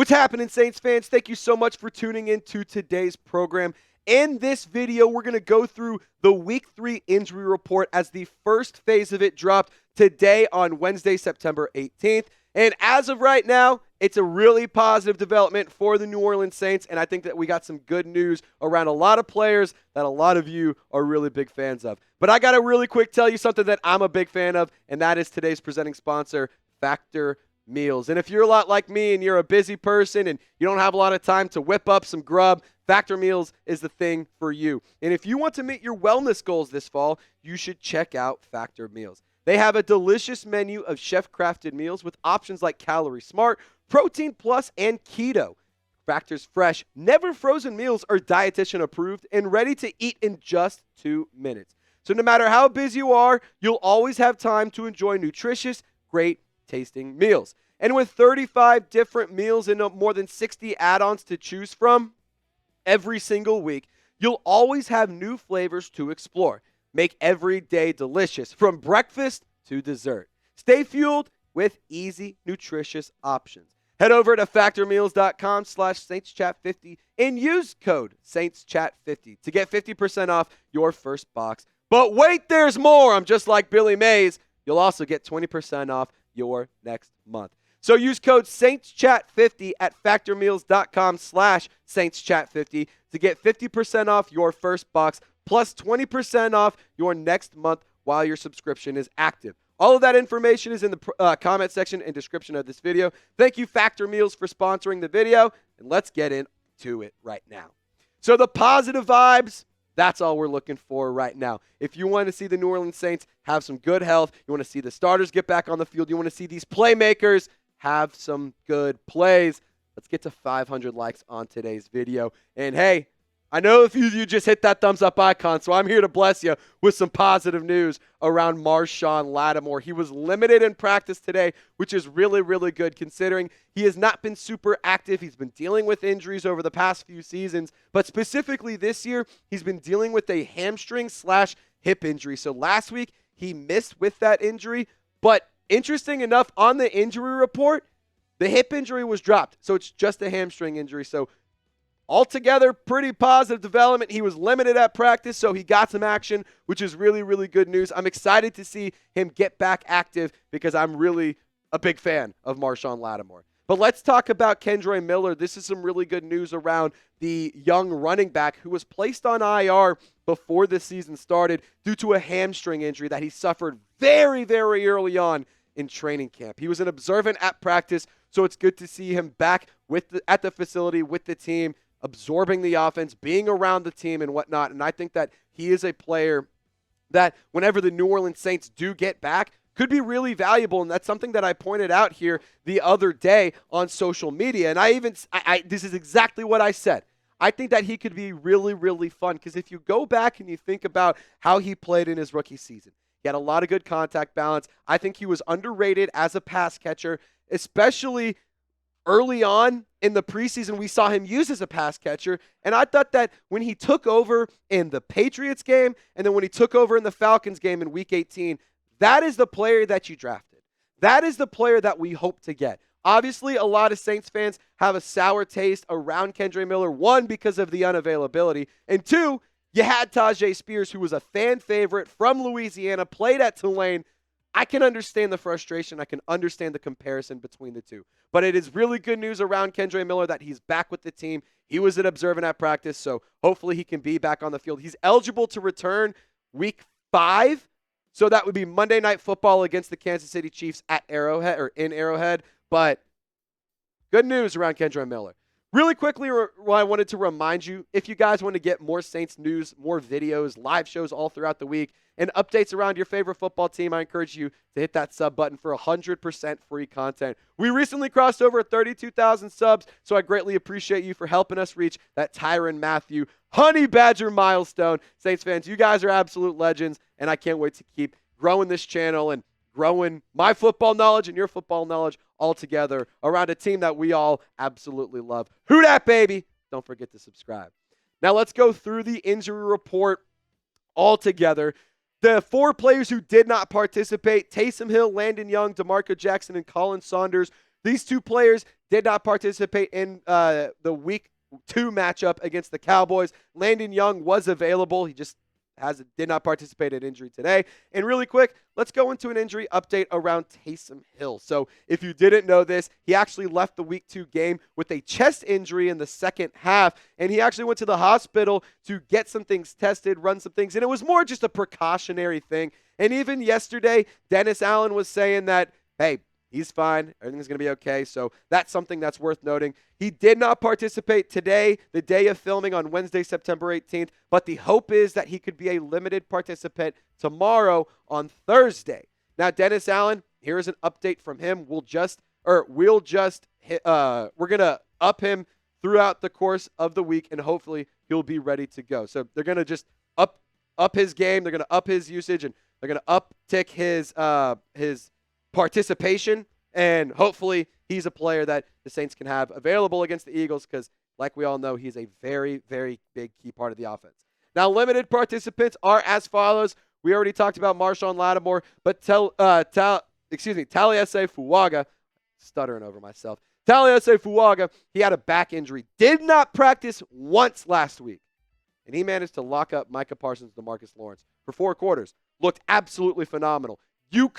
What's happening, Saints fans? Thank you so much for tuning in to today's program. In this video, we're going to go through the Week 3 injury report as the first phase of it dropped today on Wednesday, September 18th. And as of right now, it's a really positive development for the New Orleans Saints, and I think that we got some good news around a lot of players that a lot of you are really big fans of. But I got to really quick tell you something that I'm a big fan of, and that is today's presenting sponsor, Factor Meals. And if you're a lot like me and you're a busy person and you don't have a lot of time to whip up some grub, Factor Meals is the thing for you. And if you want to meet your wellness goals this fall, you should check out Factor Meals. They have a delicious menu of chef-crafted meals with options like Calorie Smart, Protein Plus, and Keto. Factor's fresh, never frozen meals are dietitian approved and ready to eat in just 2 minutes. So no matter how busy you are, you'll always have time to enjoy nutritious, great tasting meals. And with 35 different meals and more than 60 add-ons to choose from every single week, you'll always have new flavors to explore. Make every day delicious, from breakfast to dessert. Stay fueled with easy, nutritious options. Head over to factormeals.com/SaintsChat50 and use code SaintsChat50 to get 50% off your first box. But wait, there's more. I'm just like Billy Mays. You'll also get 20% off your next month. So use code SaintsChat50 at factormeals.com/SaintsChat50 to get 50% off your first box plus 20% off your next month while your subscription is active. All of that information is in the comment section and description of this video. Thank you, Factor Meals, for sponsoring the video, and let's get into it right now. So the positive vibes, that's all we're looking for right now. If you want to see the New Orleans Saints have some good health, you want to see the starters get back on the field, you want to see these playmakers have some good plays, let's get to 500 likes on today's video. And hey, I know if you just hit that thumbs up icon, so I'm here to bless you with some positive news around Marshon Lattimore. He was limited in practice today, which is really, really good considering he has not been super active. He's been dealing with injuries over the past few seasons, but specifically this year, he's been dealing with a hamstring/hip injury. So last week, he missed with that injury, but interesting enough, on the injury report, the hip injury was dropped, so it's just a hamstring injury. So altogether, pretty positive development. He was limited at practice, so he got some action, which is really, really good news. I'm excited to see him get back active because I'm really a big fan of Marshon Lattimore. But let's talk about Kendre Miller. This is some really good news around the young running back who was placed on IR before the season started due to a hamstring injury that he suffered very, very early on in training camp. He was an observant at practice, so it's good to see him back at the facility with the team, absorbing the offense, being around the team and whatnot. And I think that he is a player that whenever the New Orleans Saints do get back, could be really valuable. And that's something that I pointed out here the other day on social media. And this is exactly what I said. I think that he could be really, really fun because if you go back and you think about how he played in his rookie season, he had a lot of good contact balance. I think he was underrated as a pass catcher, especially early on in the preseason. We saw him used as a pass catcher, and I thought that when he took over in the Patriots game and then when he took over in the Falcons game in Week 18, that is the player that you drafted. That is the player that we hope to get. Obviously, a lot of Saints fans have a sour taste around Kendre Miller, one, because of the unavailability, and two, you had Tyjae Spears, who was a fan favorite from Louisiana, played at Tulane. I can understand the frustration. I can understand the comparison between the two. But it is really good news around Kendre Miller that he's back with the team. He was an observant at practice, so hopefully he can be back on the field. He's eligible to return Week 5, so that would be Monday Night Football against the Kansas City Chiefs at Arrowhead or in Arrowhead. But good news around Kendre Miller. Really quickly, I wanted to remind you, if you guys want to get more Saints news, more videos, live shows all throughout the week, and updates around your favorite football team, I encourage you to hit that sub button for 100% free content. We recently crossed over 32,000 subs, so I greatly appreciate you for helping us reach that Tyrann Mathieu Honey Badger milestone. Saints fans, you guys are absolute legends, and I can't wait to keep growing this channel and growing my football knowledge and your football knowledge all together around a team that we all absolutely love. Who dat, baby? Don't forget to subscribe. Now let's go through the injury report all together. The 4 players who did not participate, Taysom Hill, Landon Young, DeMarco Jackson, and Khalen Saunders. These 2 players did not participate in the week 2 matchup against the Cowboys. Landon Young was available. He just did not participate in injury today. And really quick, let's go into an injury update around Taysom Hill. So if you didn't know this, he actually left the week 2 game with a chest injury in the second half, and he actually went to the hospital to get some things tested, run some things, and it was more just a precautionary thing. And even yesterday, Dennis Allen was saying that, hey, he's fine. Everything's going to be okay. So that's something that's worth noting. He did not participate today, the day of filming on Wednesday, September 18th, but the hope is that he could be a limited participant tomorrow on Thursday. Now, Dennis Allen, here's an update from him. We're going to up him throughout the course of the week, and hopefully he'll be ready to go. So they're going to just up his game. They're going to up his usage, and they're going to uptick his participation, and hopefully he's a player that the Saints can have available against the Eagles because, like we all know, he's a very, very big key part of the offense. Now, limited participants are as follows. We already talked about Marshon, Lattimore, but Taliese Fuaga, stuttering over myself. Taliese Fuaga, he had a back injury, did not practice once last week, and he managed to lock up Micah Parsons and DeMarcus Lawrence for 4 quarters. Looked absolutely phenomenal. You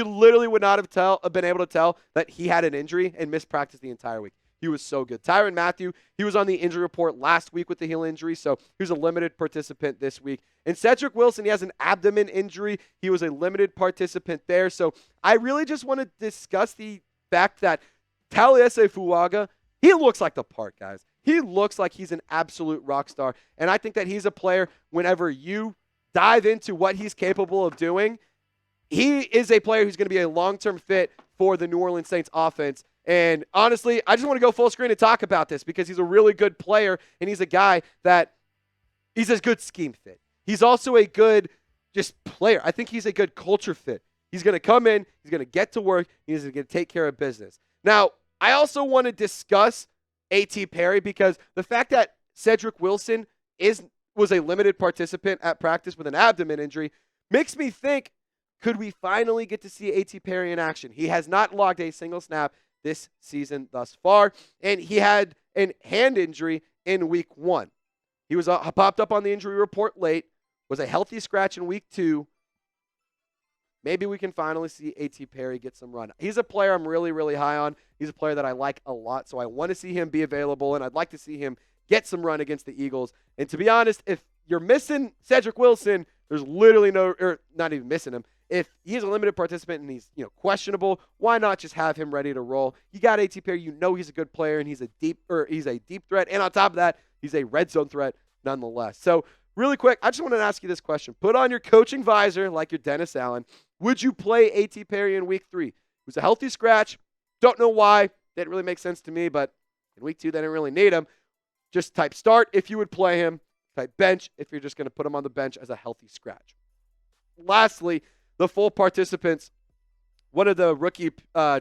literally would not have been able to tell that he had an injury and missed practice the entire week. He was so good. Tyrann Mathieu, he was on the injury report last week with the heel injury, so he was a limited participant this week. And Cedrick Wilson, he has an abdomen injury. He was a limited participant there. So I really just want to discuss the fact that Taliese Fuaga, he looks like the part, guys. He looks like he's an absolute rock star. And I think that he's a player, whenever you dive into what he's capable of doing, he is a player who's going to be a long-term fit for the New Orleans Saints offense. And honestly, I just want to go full screen and talk about this because he's a really good player, and he's a guy that he's a good scheme fit. He's also a good just player. I think he's a good culture fit. He's going to come in, he's going to get to work, he's going to take care of business. Now, I also want to discuss A.T. Perry because the fact that Cedrick Wilson was a limited participant at practice with an abdomen injury makes me think, could we finally get to see A.T. Perry in action? He has not logged a single snap this season thus far, and he had a hand injury in week 1. He was popped up on the injury report late, was a healthy scratch in week 2. Maybe we can finally see A.T. Perry get some run. He's a player I'm really, really high on. He's a player that I like a lot, so I want to see him be available, and I'd like to see him get some run against the Eagles. And to be honest, if you're missing Cedrick Wilson, there's literally not even missing him. If he's a limited participant and he's questionable, why not just have him ready to roll? You got A.T. Perry, he's a good player, and he's a deep threat, and on top of that, he's a red zone threat nonetheless. So really quick, I just want to ask you this question. Put on your coaching visor like your Dennis Allen. Would you play A.T. Perry in week 3? It was a healthy scratch. Don't know why. Didn't really make sense to me, but in week 2, they didn't really need him. Just type start if you would play him. Type bench if you're just going to put him on the bench as a healthy scratch. Lastly, the full participants, one of the rookie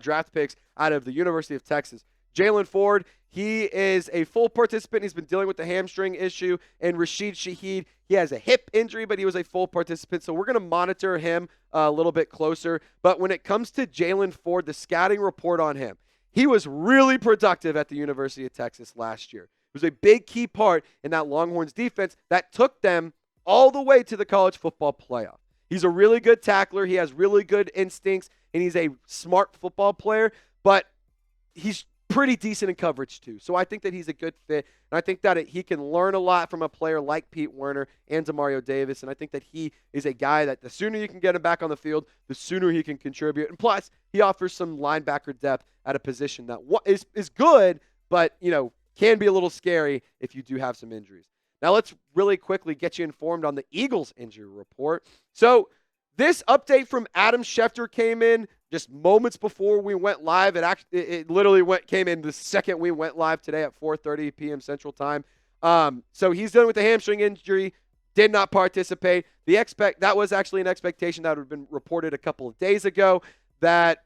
draft picks out of the University of Texas, Jaylan Ford, he is a full participant. He's been dealing with the hamstring issue. And Rashid Shaheed, he has a hip injury, but he was a full participant. So we're going to monitor him a little bit closer. But when it comes to Jaylan Ford, the scouting report on him, he was really productive at the University of Texas last year. It was a big key part in that Longhorns defense that took them all the way to the college football playoff. He's a really good tackler. He has really good instincts, and he's a smart football player, but he's pretty decent in coverage too. So I think that he's a good fit, and I think that he can learn a lot from a player like Pete Werner and Demario Davis, and I think that he is a guy that the sooner you can get him back on the field, the sooner he can contribute. And plus, he offers some linebacker depth at a position that is good, but can be a little scary if you do have some injuries. Now let's really quickly get you informed on the Eagles injury report. So this update from Adam Schefter came in just moments before we went live. It literally came in the second we went live today at 4:30 p.m. Central Time. So he's dealing with the hamstring injury, did not participate. That was actually an expectation that had been reported a couple of days ago that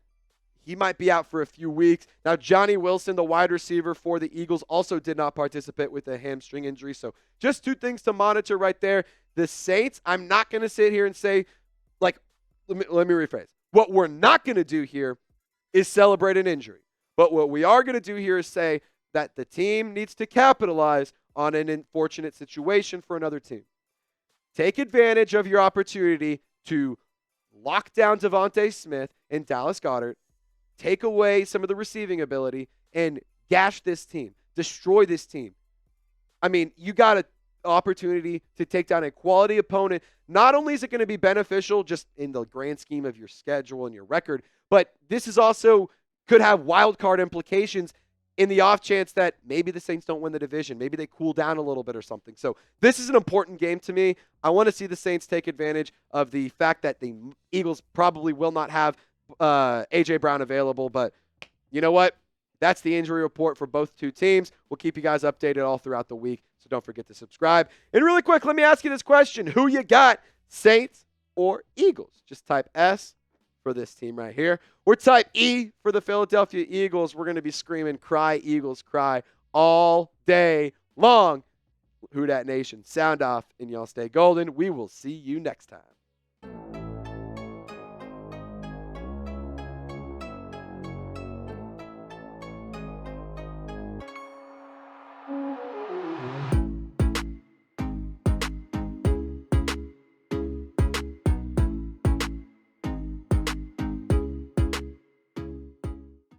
he might be out for a few weeks. Now, Johnny Wilson, the wide receiver for the Eagles, also did not participate with a hamstring injury. So just 2 things to monitor right there. The Saints, I'm not going to sit here and say, let me rephrase. What we're not going to do here is celebrate an injury. But what we are going to do here is say that the team needs to capitalize on an unfortunate situation for another team. Take advantage of your opportunity to lock down Devontae Smith and Dallas Goedert, take away some of the receiving ability, and gash this team, destroy this team. I mean, you got an opportunity to take down a quality opponent. Not only is it going to be beneficial just in the grand scheme of your schedule and your record, but this is also could have wild card implications in the off chance that maybe the Saints don't win the division. Maybe they cool down a little bit or something. So this is an important game to me. I want to see the Saints take advantage of the fact that the Eagles probably will not have A.J. Brown available. But you know what? That's the injury report for both two teams. We'll keep you guys updated all throughout the week, so don't forget to subscribe. And really quick, let me ask you this question. Who you got, Saints or Eagles? Just type S for this team right here, or type E for the Philadelphia Eagles. We're going to be screaming, cry, Eagles, cry, all day long. Who Dat Nation, sound off, and y'all stay golden. We will see you next time.